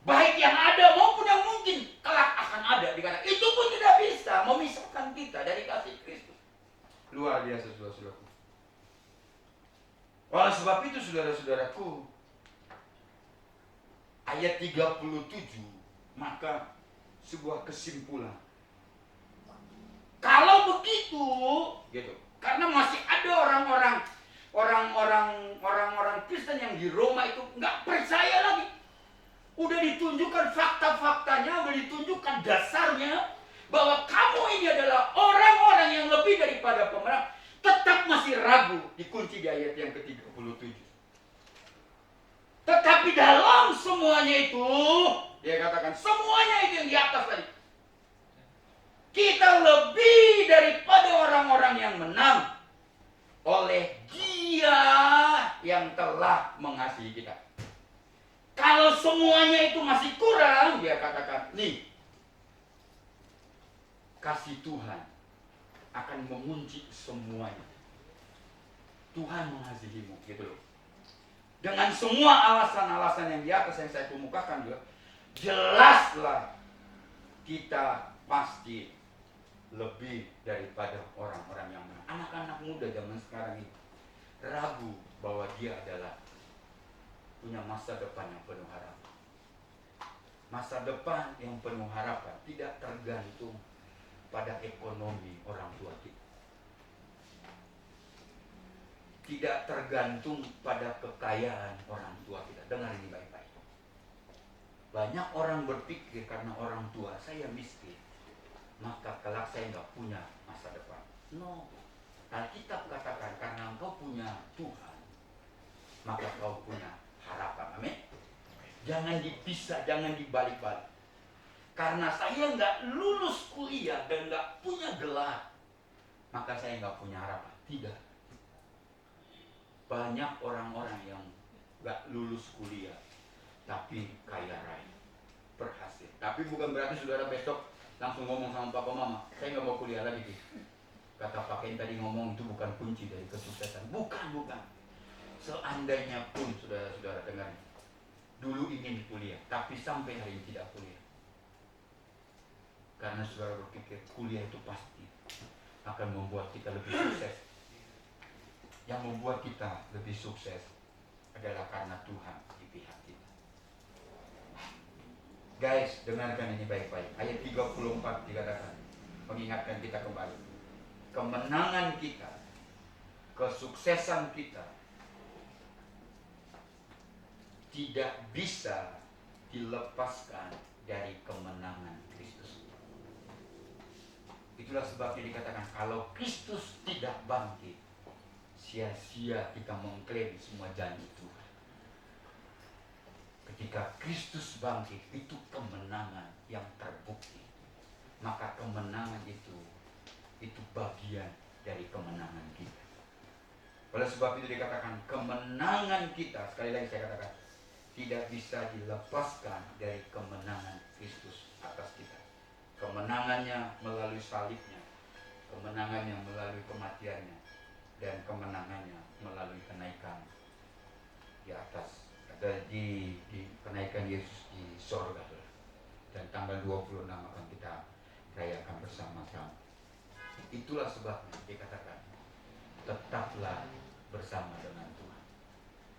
Baik yang ada maupun yang mungkin kelak akan ada dikatakan, itu pun tidak bisa memisahkan kita dari kasih Kristus. Luar biasa, saudara-saudaraku. Oleh sebab itu, saudara-saudaraku, ayat 37, maka sebuah kesimpulan. Kalau begitu, gitu. Karena masih ada orang-orang Kristen yang di Roma itu nggak percaya lagi. Udah ditunjukkan fakta-faktanya, udah ditunjukkan dasarnya bahwa kamu ini adalah orang-orang yang lebih daripada pemenang. Tetap masih ragu, dikunci di ayat yang ke-37. Tetapi dalam semuanya itu, dia katakan semuanya itu yang di atas tadi, kita lebih daripada orang-orang yang menang oleh Dia yang telah mengasihi kita. Kalau semuanya itu masih kurang, dia katakan, nih, kasih Tuhan akan mengunci semuanya. Tuhan mengasihimu, gitu loh. Dengan semua alasan-alasan yang di atas yang saya kemukakan juga, jelaslah kita pasti lebih daripada orang-orang yang menang. Anak-anak muda zaman sekarang ini ragu bahwa dia adalah punya masa depan yang penuh harapan. Masa depan yang penuh harapan tidak tergantung pada ekonomi orang tua kita. Tidak tergantung pada kekayaan orang tua kita. Dengar ini baik-baik. Banyak orang berpikir karena orang tua saya miskin, maka kelak saya nggak punya masa depan. No. Alkitab katakan karena engkau punya Tuhan, maka kau punya harapan. Amin. Jangan dipisah, jangan dibalik-balik. Karena saya nggak lulus kuliah dan nggak punya gelar, maka saya nggak punya harapan. Tidak. Banyak orang-orang yang nggak lulus kuliah, tapi kaya raya, berhasil. Tapi bukan berarti saudara besok langsung ngomong sama papa mama, saya nggak mau kuliah lagi. Kata Pak Ken tadi ngomong itu bukan kunci dari kesuksesan. Bukan. Seandainya pun saudara-saudara dengar, dulu ingin kuliah, tapi sampai hari ini tidak kuliah. Karena saudara berpikir kuliah itu pasti akan membuat kita lebih sukses. Yang membuat kita lebih sukses adalah karena Tuhan di pihak kita. Guys, dengarkan ini baik-baik. Ayat 34 dikatakan, mengingatkan kita kembali. Kemenangan kita, kesuksesan kita tidak bisa dilepaskan dari kemenangan Kristus. Itulah sebabnya dikatakan kalau Kristus tidak bangkit, sia-sia kita mengklaim semua janji Tuhan. Ketika Kristus bangkit, itu kemenangan yang terbukti. Maka kemenangan itu bagian dari kemenangan kita. Oleh sebab itu dikatakan kemenangan kita, sekali lagi saya katakan, tidak bisa dilepaskan dari kemenangan Kristus atas kita. Kemenangannya melalui salibnya, kemenangannya melalui kematiannya, dan kemenangannya melalui kenaikan di atas, di kenaikan Yesus di sorga. Dan tanggal 26 akan kita rayakan bersama-sama. Itulah sebabnya dikatakan tetaplah bersama dengan Tuhan.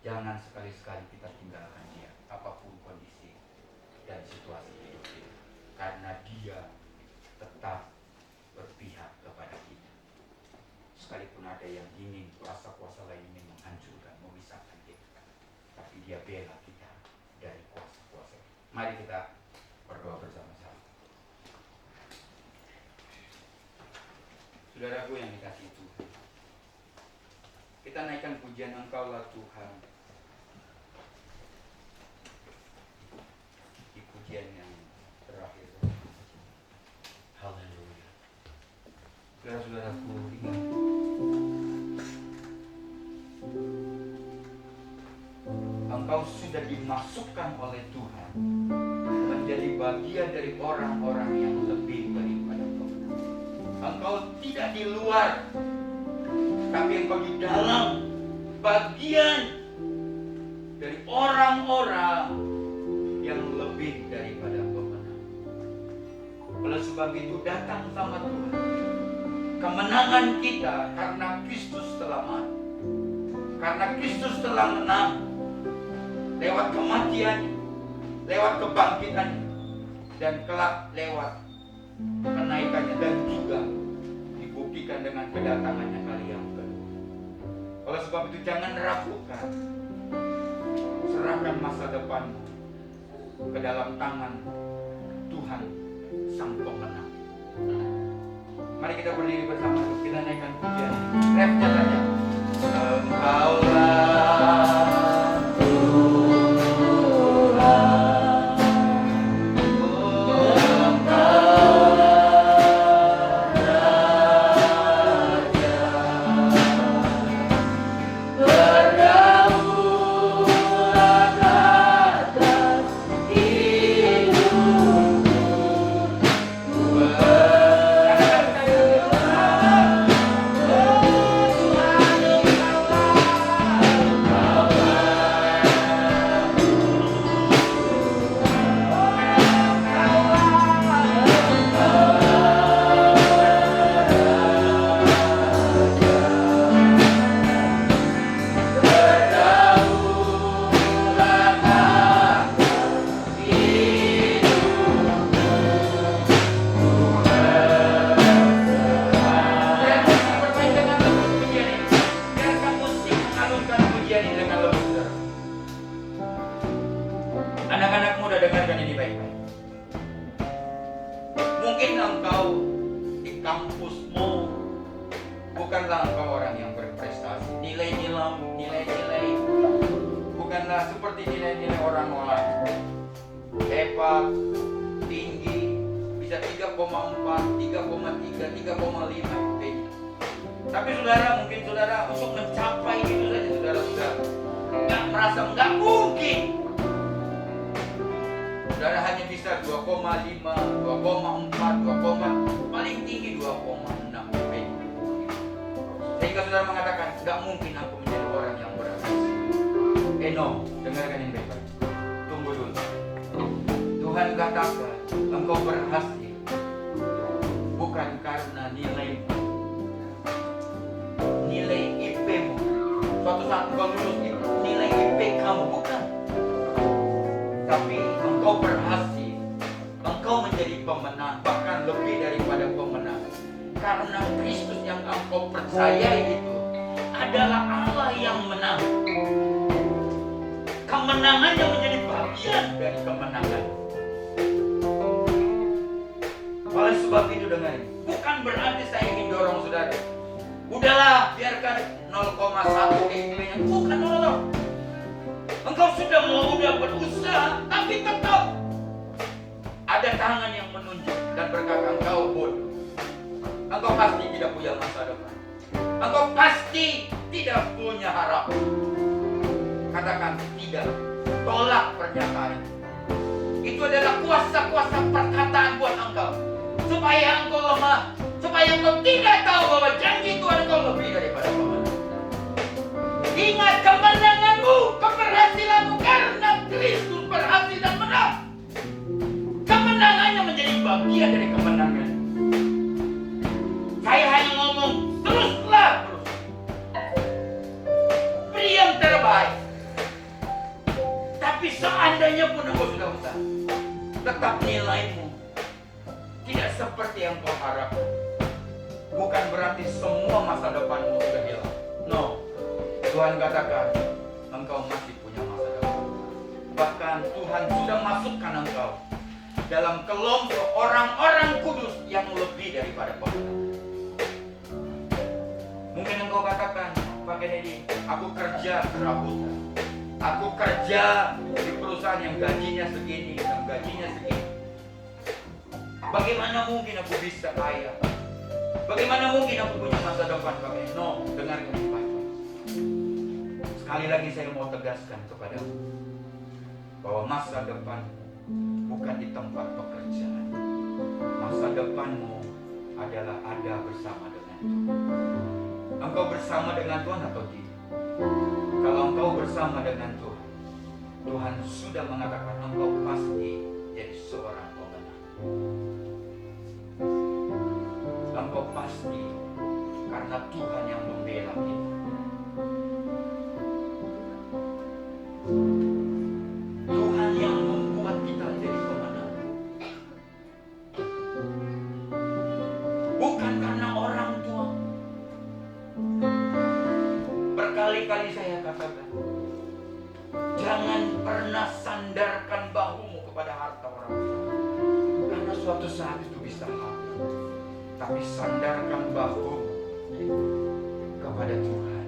Jangan sekali-sekali kita tinggalkan Dia, apapun kondisi dan situasi hidup kita, karena Dia tetap berpihak kepada kita. Sekalipun ada yang ingin, kuasa-kuasa lain ingin menghancurkan, memisahkan kita, tapi Dia bela kita dari kuasa-kuasa. Mari kita berdoa bersama-sama. Saudaraku yang dikasihi Tuhan, kita naikkan pujian Engkau lah Tuhan. Di pujian yang terakhir. Haleluya. Saudara-saudaraku, ingat, engkau sudah dimasukkan oleh Tuhan menjadi bagian dari orang-orang yang lebih daripada pemenang. Engkau tidak di luar, tapi engkau di dalam, bagian dari orang-orang yang lebih daripada pemenang. Oleh sebab itu datang sama Tuhan. Kemenangan kita karena Kristus telah mati, karena Kristus telah menang lewat kematian, lewat kebangkitan, dan kelak lewat kenaikannya, dan juga dibuktikan dengan kedatangannya kali yang kedua. Oleh sebab itu jangan ragukan, serahkan masa depanmu ke dalam tangan Tuhan Sang Pemenang. Mari kita berdiri bersama, kita naikkan pujian. Refnya saja. Engkaulah kemenangannya menjadi bagian dari kemenangan. Oleh sebab itu dengar, bukan berarti saya ingin dorong saudara, udahlah biarkan 0,1 EIB-nya, bukan. Engkau Engkau sudah berusaha, tapi tetap ada tangan yang menunjuk dan berkata engkau bodoh. Engkau pasti tidak punya masa depan. Engkau pasti tidak punya harapan. Katakan tidak. Tolak pernyataan. Itu adalah kuasa-kuasa perkataan buat engkau. Supaya engkau lemah. Supaya engkau tidak tahu bahwa janji Tuhan engkau lebih daripada kemenangan. Ingat kemenanganmu, keberhasilanmu karena Kristus berhasil dan menang. Kemenangannya menjadi bagian dari kemenangan. Saya hanya ngomong teruslah terus. Beri yang terbaik. Tapi seandainya pun engkau sudah usaha, tetap nilaimu tidak seperti yang kau harapkan. Bukan berarti semua masa depanmu sudah hilang. No. Tuhan katakan, engkau masih punya masa depan. Bahkan Tuhan sudah masukkan engkau dalam kelompok orang-orang kudus yang lebih daripada pemenang. Mungkin engkau katakan, Pak Kennedy, aku kerja serabutan. Aku kerja di perusahaan yang gajinya segini, yang gajinya segini. Bagaimana mungkin aku bisa kaya? Bagaimana mungkin aku punya masa depan, Pak Kennedy? No, dengarkan baik-baik. Sekali lagi saya mau tegaskan kepadamu bahwa masa depanmu bukan di tempat pekerjaan. Masa depanmu adalah ada bersama dengan Tuhan. Engkau bersama dengan Tuhan atau tidak? Kalau engkau bersama dengan Tuhan, Tuhan sudah mengatakan engkau pasti jadi seorang pemenang. Engkau pasti, karena Tuhan yang membela kita. Tuhan yang membuat kita jadi pemenang. Bukan karena orang tua. Berkali-kali saya katakan, jangan pernah sandarkan bahumu kepada harta orang tua. Karena suatu saat itu bisa habis. Tapi sandarkan bahumu kepada Tuhan.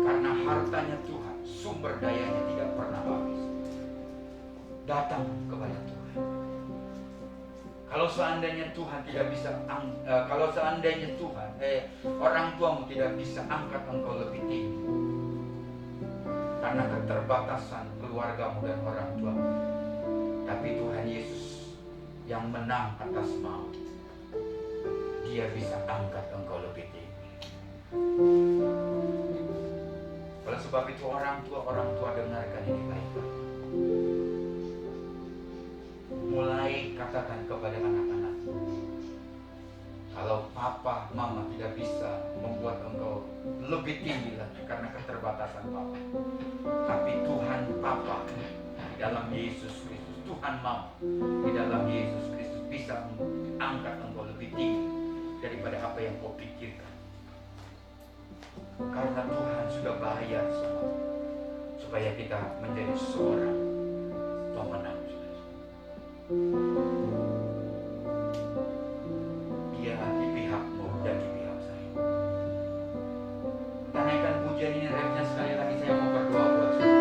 Karena hartanya Tuhan, sumber dayanya tidak pernah habis. Datang kepada Tuhan. Kalau seandainya Tuhan tidak bisa, kalau seandainya Tuhan, orang tuamu tidak bisa angkat engkau lebih tinggi, karena keterbatasan keluargamu dan orang tuamu, tapi Tuhan Yesus yang menang atas maut, Dia bisa angkat engkau lebih tinggi. Oleh sebab itu orang tua dengarkan ini baik-baik. Mulai katakan kepada anak-anak, kalau papa, mama tidak bisa membuat engkau lebih tinggi lagi karena keterbatasan papa, tapi Tuhan papa di dalam Yesus Kristus, Tuhan mama di dalam Yesus Kristus bisa angkat engkau lebih tinggi daripada apa yang kau pikirkan. Karena Tuhan sudah bayar semua supaya kita menjadi seorang pemenang. Dia di pihakmu dan di pihak saya. Kita naikkan pujian ini refnya sekali lagi, saya mau berdoa buat saudara.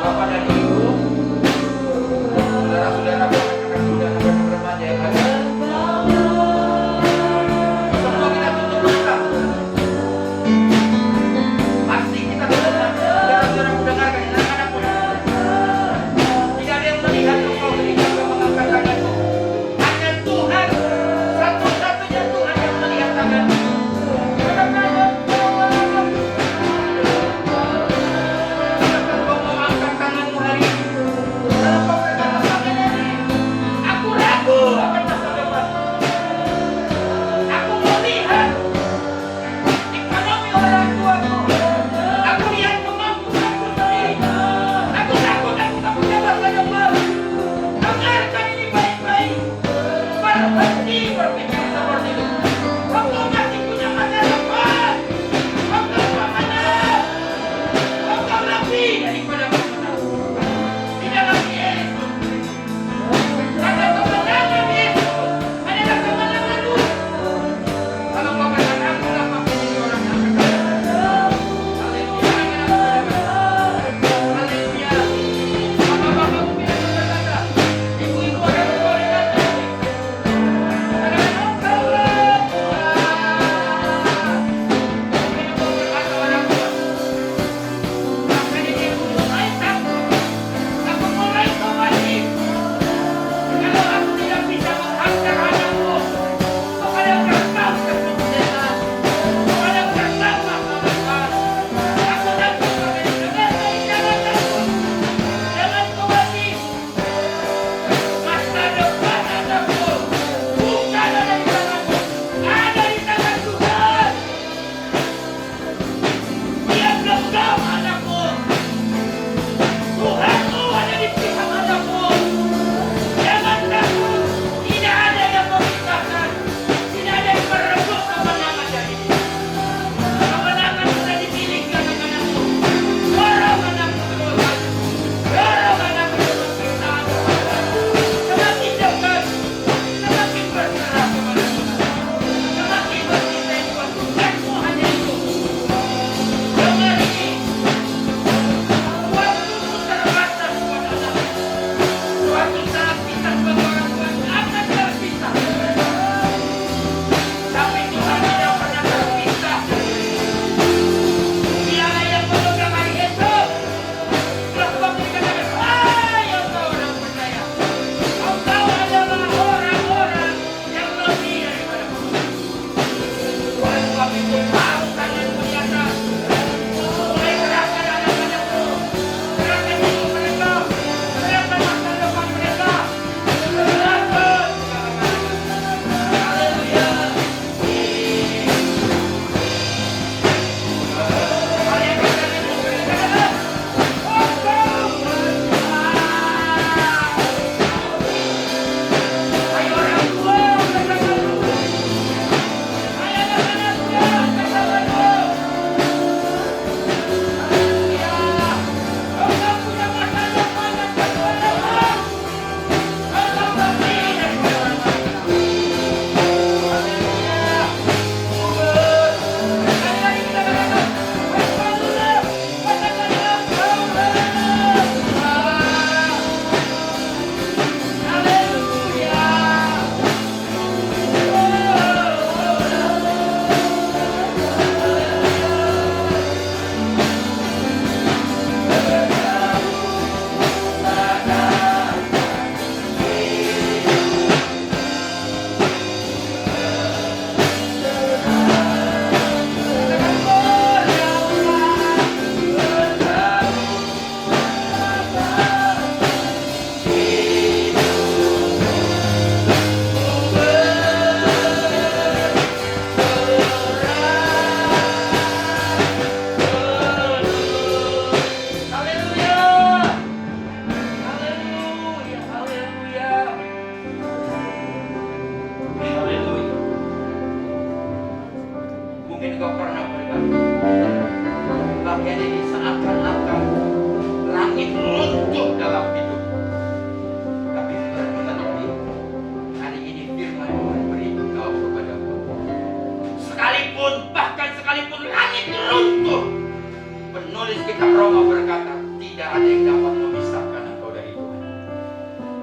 Bapak dan Ibu, saudara-saudara, anak-anak muda, anak-anak remaja yang ada, semua kita tutup mata. Pasti kita mendengar, saudara-saudara mendengarkan ini, anak-anak muda. Tidak ada yang melihat engkau ketika engkau mengangkat tanganmu. Hanya Tuhan satu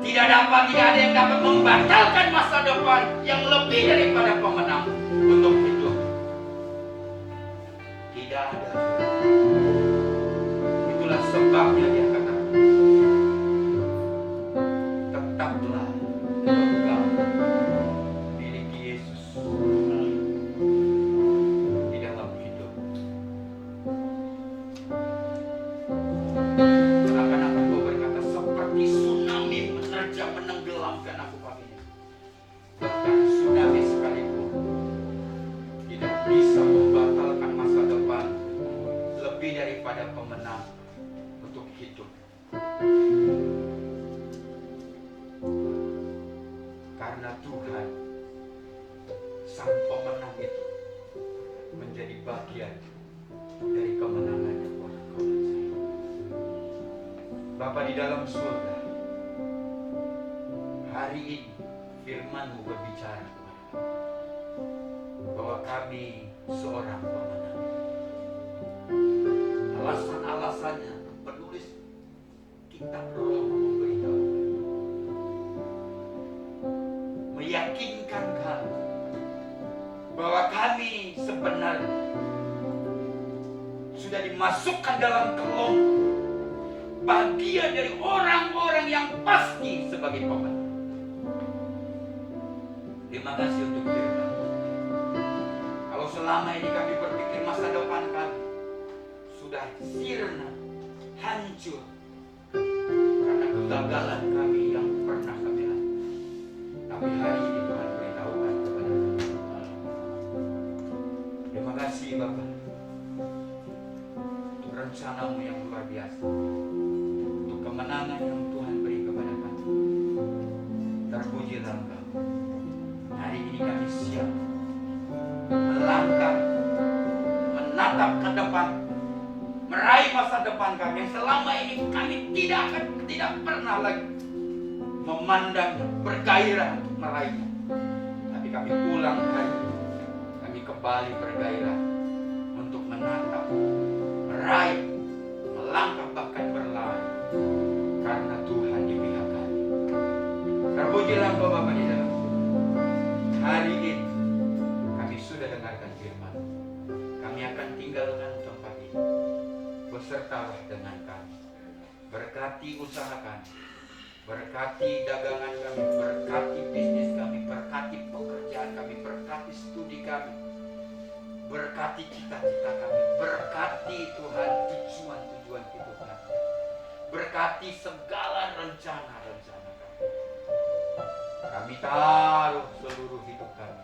Tidak ada yang dapat membatalkan masa depan yang lebih daripada pemenang untuk hidup. Tidak ada. Itulah sebabnya dia katakan, tetaplah pegang milik Yesus di dalam hidup. Akan kau berkata, seperti tsunami menerjang menenggelamkan aku pagi ini. Bahkan tsunami sekalipun tidak bisa membatalkan masa depan lebih daripada pemenang untuk hidup. Karena Tuhan sang pemenang itu menjadi bagian dari kemenangan orang saya. Bapa di dalam surga, hari ini firman-Mu berbicara kepada kami bahwa kami seorang pemenang. Alasan-alasannya penulis kitab Roma memberitahu, meyakinkan kami bahwa kami sebenarnya sudah dimasukkan dalam kelompok bagian dari orang-orang yang pasti sebagai pemenang. Terima kasih untuk firman. Kalau selama ini kami berpikir masa depan kami sudah sirna, hancur karena kegagalan kami yang pernah kami lakukan, tapi hari ini Tuhan beritahukan kepada kami. Terima kasih Bapa untuk rencana-Mu yang luar biasa, untuk kemenangan yang Tuhan beri kepada kami. Terpujilah Engkau. Hari ini kami siap melangkah, menatap ke depan, meraih masa depan kami yang selama ini kami tidak pernah lagi memandangnya, bergairah untuk meraihnya. Tapi kami pulang hari ini, kami kembali bergairah untuk menatap, meraih, melangkah bahkan berlari, karena Tuhan di pihak kami. Terpujilah Engkau Bapa di dalam surga. Hari ini kami sudah dengarkan firman. Kami akan tinggalkan tempat ini. Besertalah dengan kami. Berkati usaha kami, berkati dagangan kami, berkati bisnis kami, berkati pekerjaan kami, berkati studi kami, berkati cita-cita kami, berkati Tuhan tujuan-tujuan hidup kami, berkati segala rencana-rencana kami. Kami taruh seluruh hidup kami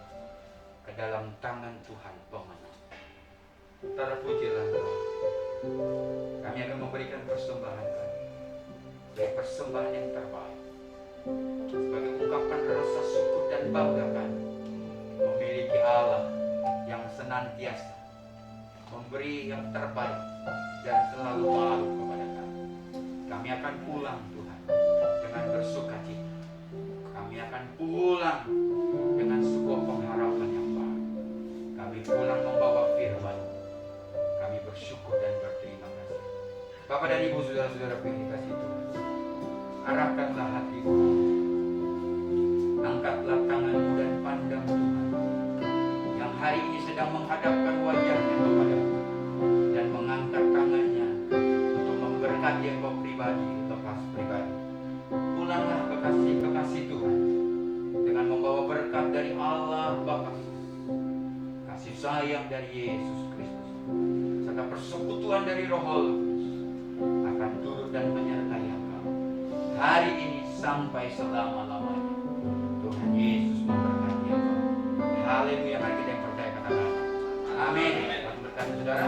ke dalam tangan Tuhan pemenang. Terpujilah Engkau. Kami akan memberikan persembahan kami, dari persembahan yang terbaik, sebagai ungkapan rasa syukur dan bangga kami memiliki Allah yang senantiasa memberi yang terbaik dan selalu malu kepada kami. Kami akan pulang Tuhan dengan bersukacita. Kami akan pulang dengan sebuah pengharapan yang baru. Kami pulang membawa firman. Kami bersyukur dan berterima kasih. Bapak dan Ibu, saudara-saudara yang dikasihi Tuhan, arahkanlah hatimu, angkatlah tanganmu dan pandang Tuhan yang hari ini sedang menghadapkan wajahnya kepadamu dan mengangkat tangannya untuk memberkati engkau pribadi, lepas pribadi. Pulanglah kekasih Tuhan dengan membawa berkat dari Allah Bapa, kasih sayang dari Yesus Kristus, serta persekutuan dari Roh Kudus akan turut dan menyertai engkau hari ini sampai selama-lamanya. Tuhan Yesus memberkati engkau. Haleluya. Mari kita yang percaya katakan amin. Berkati saudara.